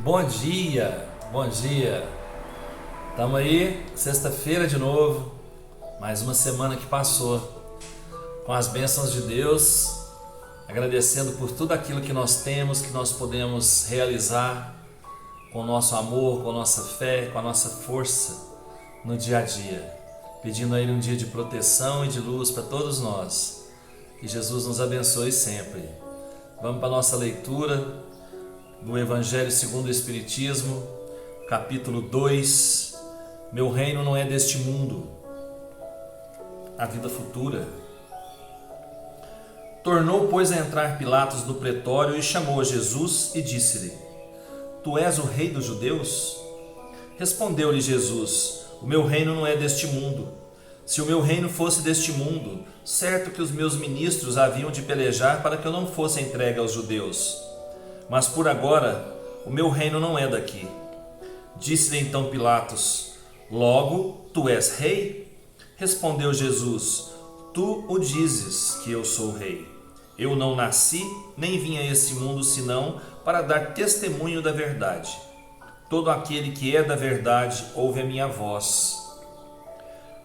Bom dia, bom dia. Estamos aí, sexta-feira de novo, mais uma semana que passou, com as bênçãos de Deus, agradecendo por tudo aquilo que nós temos, que nós podemos realizar com o nosso amor, com a nossa fé, com a nossa força no dia a dia, pedindo a Ele um dia de proteção e de luz para todos nós. Que Jesus nos abençoe sempre. Vamos para a nossa leitura do Evangelho segundo o Espiritismo, capítulo 2. Meu reino não é deste mundo. A vida futura. Tornou, pois, a entrar Pilatos no pretório e chamou a Jesus e disse-lhe: Tu és o rei dos judeus? Respondeu-lhe Jesus: O meu reino não é deste mundo. Se o meu reino fosse deste mundo, certo que os meus ministros haviam de pelejar para que eu não fosse entregue aos judeus. Mas por agora, o meu reino não é daqui. Disse-lhe então Pilatos: Logo, tu és rei? Respondeu Jesus: Tu o dizes que eu sou rei. Eu não nasci, nem vim a esse mundo senão para dar testemunho da verdade. Todo aquele que é da verdade ouve a minha voz.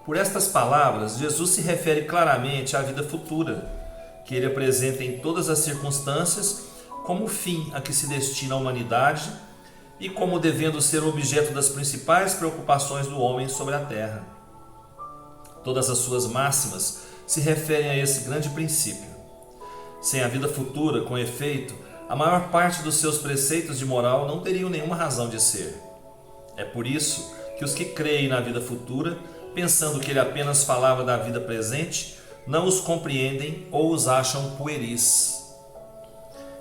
Por estas palavras, Jesus se refere claramente à vida futura, que ele apresenta em todas as circunstâncias como o fim a que se destina a humanidade e como devendo ser o objeto das principais preocupações do homem sobre a terra. Todas as suas máximas se referem a esse grande princípio. Sem a vida futura, com efeito, a maior parte dos seus preceitos de moral não teriam nenhuma razão de ser. É por isso que os que creem na vida futura, pensando que ele apenas falava da vida presente, não os compreendem ou os acham pueris.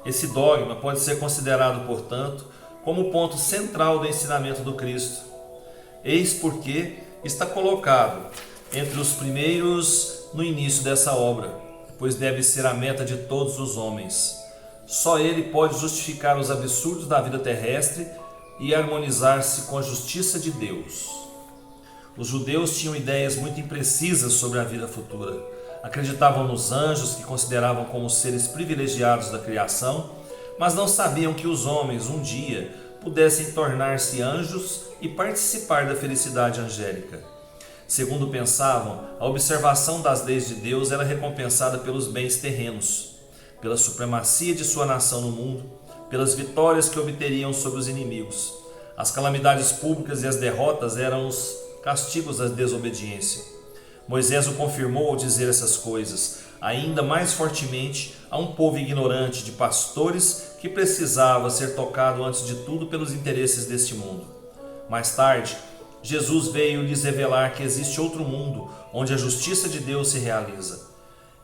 Esse dogma pode ser considerado, portanto, como o ponto central do ensinamento do Cristo. Eis porque está colocado entre os primeiros no início dessa obra, pois deve ser a meta de todos os homens. Só ele pode justificar os absurdos da vida terrestre e harmonizar-se com a justiça de Deus. Os judeus tinham ideias muito imprecisas sobre a vida futura. Acreditavam nos anjos, que consideravam como seres privilegiados da criação, mas não sabiam que os homens, um dia, pudessem tornar-se anjos e participar da felicidade angélica. Segundo pensavam, a observação das leis de Deus era recompensada pelos bens terrenos, pela supremacia de sua nação no mundo, pelas vitórias que obteriam sobre os inimigos. As calamidades públicas e as derrotas eram os castigos da desobediência. Moisés o confirmou ao dizer essas coisas, ainda mais fortemente a um povo ignorante de pastores que precisava ser tocado antes de tudo pelos interesses deste mundo. Mais tarde, Jesus veio lhes revelar que existe outro mundo onde a justiça de Deus se realiza.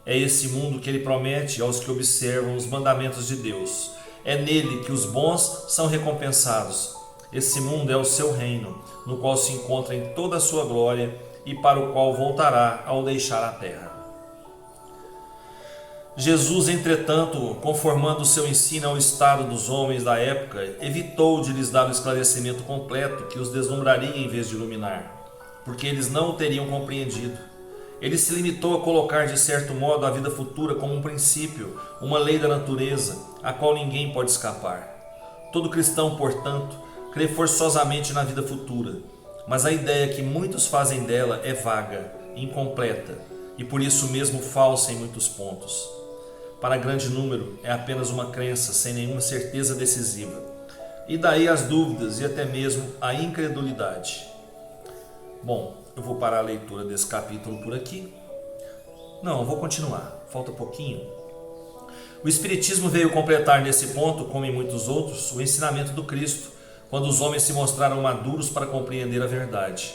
É esse mundo que ele promete aos que observam os mandamentos de Deus. É nele que os bons são recompensados. Esse mundo é o seu reino, no qual se encontra em toda a sua glória e para o qual voltará ao deixar a terra. Jesus, entretanto, conformando o seu ensino ao estado dos homens da época, evitou de lhes dar o esclarecimento completo que os deslumbraria em vez de iluminar, porque eles não o teriam compreendido. Ele se limitou a colocar de certo modo a vida futura como um princípio, uma lei da natureza, a qual ninguém pode escapar. Todo cristão, portanto, crê forçosamente na vida futura, mas a ideia que muitos fazem dela é vaga, incompleta e por isso mesmo falsa em muitos pontos. Para grande número é apenas uma crença sem nenhuma certeza decisiva, e daí as dúvidas e até mesmo a incredulidade. Bom, eu vou parar a leitura desse capítulo por aqui. Não, eu vou continuar, falta pouquinho. O Espiritismo veio completar nesse ponto, como em muitos outros, o ensinamento do Cristo, quando os homens se mostraram maduros para compreender a verdade.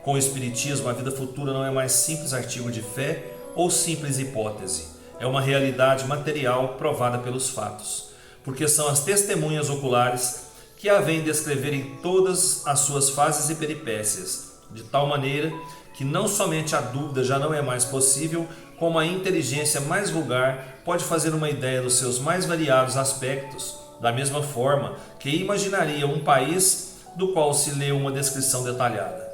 Com o Espiritismo, a vida futura não é mais simples artigo de fé ou simples hipótese. É uma realidade material provada pelos fatos, porque são as testemunhas oculares que a vêm descrever em todas as suas fases e peripécias, de tal maneira que não somente a dúvida já não é mais possível, como a inteligência mais vulgar pode fazer uma ideia dos seus mais variados aspectos, da mesma forma que imaginaria um país do qual se lê uma descrição detalhada.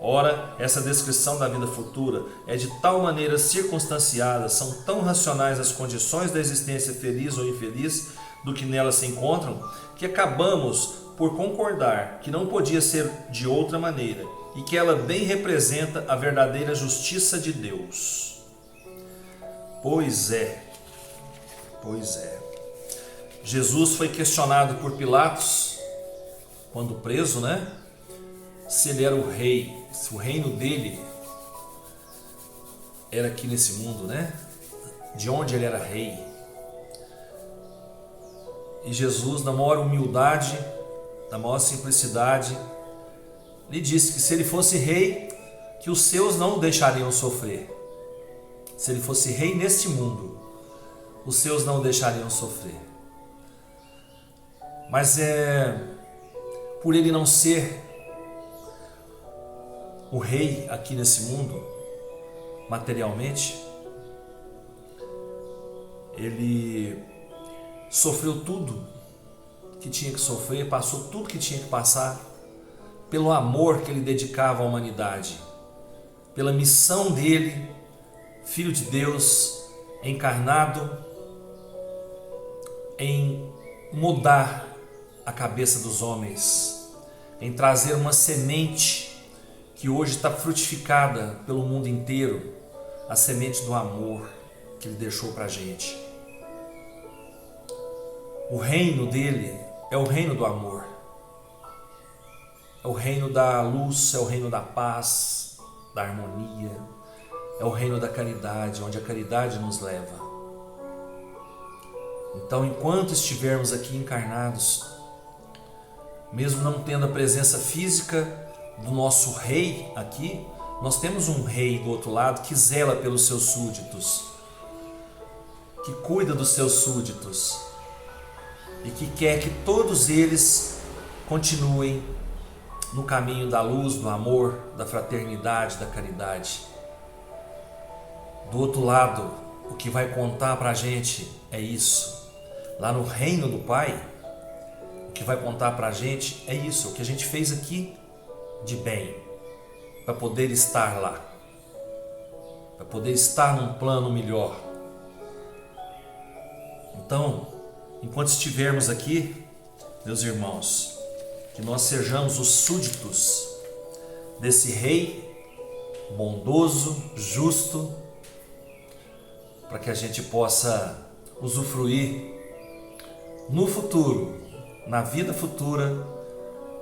Ora, essa descrição da vida futura é de tal maneira circunstanciada, são tão racionais as condições da existência feliz ou infeliz do que nelas se encontram, que acabamos por concordar que não podia ser de outra maneira e que ela bem representa a verdadeira justiça de Deus. Pois é. Jesus foi questionado por Pilatos, quando preso, né? Se ele era o rei, se o reino dele era aqui nesse mundo, né? De onde ele era rei. E Jesus, na maior humildade, na maior simplicidade, lhe disse que se ele fosse rei, que os seus não o deixariam sofrer. Se ele fosse rei neste mundo, os seus não o deixariam sofrer. Mas por ele não ser o rei aqui nesse mundo, materialmente, ele sofreu tudo que tinha que sofrer, passou tudo que tinha que passar, pelo amor que ele dedicava à humanidade, pela missão dele, Filho de Deus, encarnado, em mudar a cabeça dos homens, em trazer uma semente que hoje está frutificada pelo mundo inteiro, a semente do amor que ele deixou para a gente. O reino dele é o reino do amor, é o reino da luz, é o reino da paz, da harmonia, é o reino da caridade, onde a caridade nos leva. Então, enquanto estivermos aqui encarnados, mesmo não tendo a presença física do nosso rei aqui, nós temos um rei do outro lado que zela pelos seus súditos, que cuida dos seus súditos e que quer que todos eles continuem no caminho da luz, do amor, da fraternidade, da caridade. Do outro lado, o que vai contar para a gente é isso. Lá no reino do Pai, o que vai contar para a gente é isso, o que a gente fez aqui de bem, para poder estar lá, para poder estar num plano melhor. Então, enquanto estivermos aqui, meus irmãos, que nós sejamos os súditos desse rei bondoso, justo, para que a gente possa usufruir no futuro, na vida futura,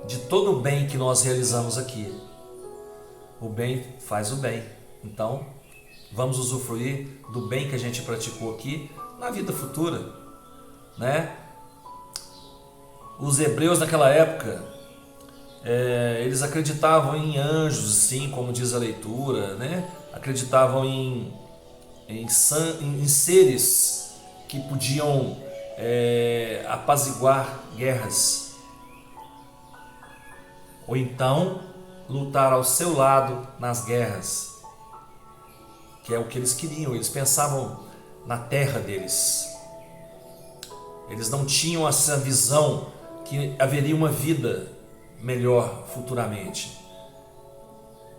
de todo o bem que nós realizamos aqui. O bem faz o bem. Então, vamos usufruir do bem que a gente praticou aqui na vida futura, né? Os hebreus naquela época, eles acreditavam em anjos, sim, como diz a leitura, né? Acreditavam em seres que podiam apaziguar guerras, ou então lutar ao seu lado nas guerras, que é o que eles queriam. Eles pensavam na terra deles, eles não tinham essa visão que haveria uma vida melhor futuramente.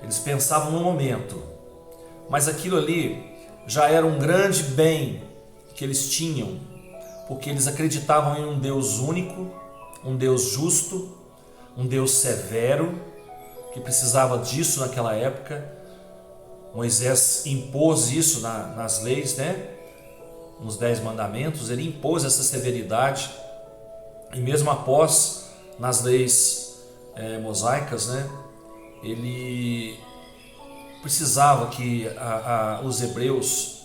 Eles pensavam no momento, mas aquilo ali já era um grande bem que eles tinham, porque eles acreditavam em um Deus único, um Deus justo, um Deus severo, que precisava disso naquela época. Moisés impôs isso nas leis, né? Nos 10 mandamentos, ele impôs essa severidade, e mesmo após, nas leis mosaicas, né? Ele precisava que os hebreus,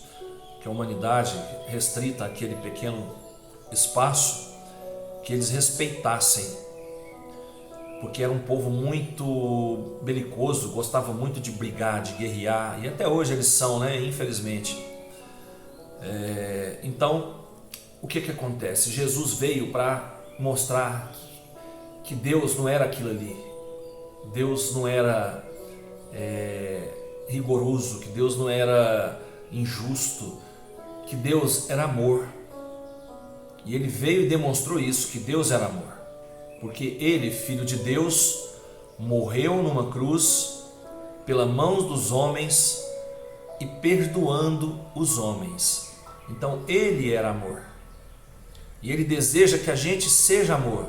que a humanidade restrita àquele pequeno espaço, que eles respeitassem, porque era um povo muito belicoso, gostava muito de brigar, de guerrear, e até hoje eles são, né? Infelizmente. Então, o que acontece? Jesus veio para mostrar que Deus não era aquilo ali, Deus não era rigoroso, que Deus não era injusto, que Deus era amor. E ele veio e demonstrou isso, que Deus era amor, porque ele, Filho de Deus, morreu numa cruz pelas mãos dos homens e perdoando os homens. Então ele era amor. E Ele deseja que a gente seja amor,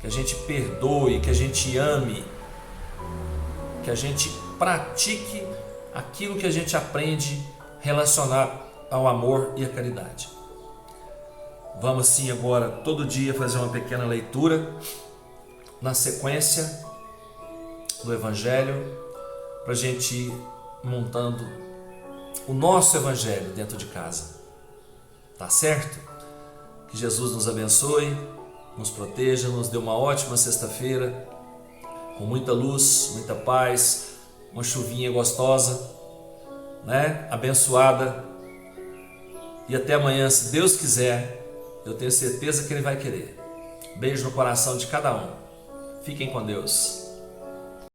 que a gente perdoe, que a gente ame, que a gente pratique aquilo que a gente aprende relacionado ao amor e à caridade. Vamos sim agora todo dia fazer uma pequena leitura na sequência do Evangelho, para a gente ir montando o nosso Evangelho dentro de casa. Tá certo? Que Jesus nos abençoe, nos proteja, nos dê uma ótima sexta-feira, com muita luz, muita paz, uma chuvinha gostosa, né? Abençoada. E até amanhã, se Deus quiser, eu tenho certeza que Ele vai querer. Beijo no coração de cada um. Fiquem com Deus.